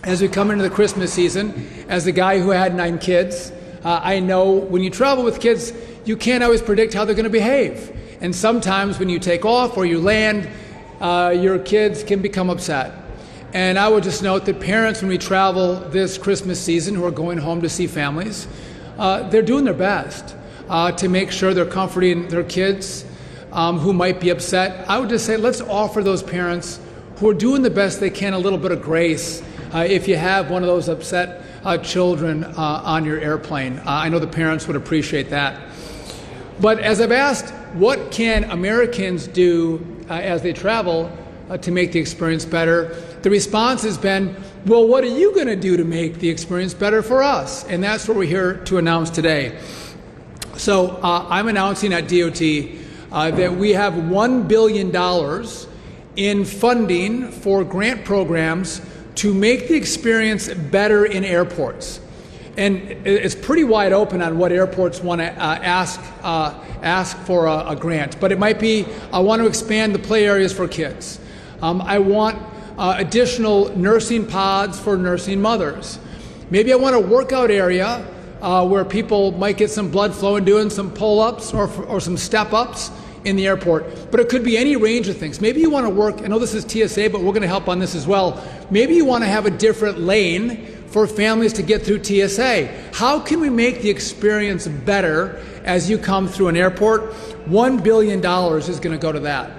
as we come into the Christmas season, as the guy who had 9 kids, I know when you travel with kids, you can't always predict how they're going to behave. And sometimes when you take off or you land, your kids can become upset. And I would just note that parents, when we travel this Christmas season, who are going home to see families, they're doing their best to make sure they're comforting their kids who might be upset. I would just say, let's offer those parents who are doing the best they can a little bit of grace if you have one of those upset children on your airplane. I know the parents would appreciate that. But as I've asked, what can Americans do as they travel to make the experience better? The response has been, well, what are you going to do to make the experience better for us? And that's what we're here to announce today. So I'm announcing at DOT that we have $1 billion in funding for grant programs to make the experience better in airports. And it's pretty wide open on what airports want to ask for a grant. But it might be, I want to expand the play areas for kids. I want additional nursing pods for nursing mothers. Maybe I want a workout area where people might get some blood flowing doing some pull-ups or some step-ups in the airport. But it could be any range of things. Maybe you want to work, I know this is TSA, but we're going to help on this as well. Maybe you want to have a different lane for families to get through TSA. How can we make the experience better as you come through an airport? $1 billion is going to go to that.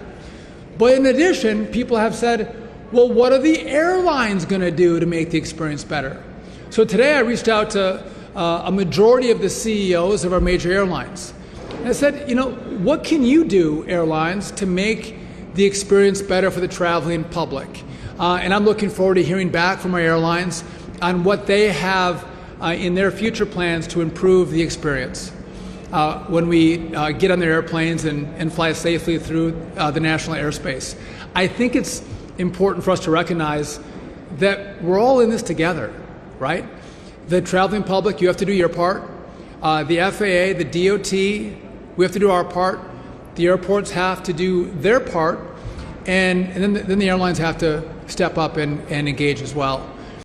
But in addition, people have said, well, what are the airlines going to do to make the experience better? So today I reached out to a majority of the CEOs of our major airlines. And I said, you know, what can you do, airlines, to make the experience better for the traveling public? And I'm looking forward to hearing back from our airlines on what they have in their future plans to improve the experience when we get on their airplanes and fly safely through the national airspace. I think it's important for us to recognize that we're all in this together, right? The traveling public, you have to do your part. The FAA, the DOT, we have to do our part. The airports have to do their part. And then the airlines have to step up and engage as well.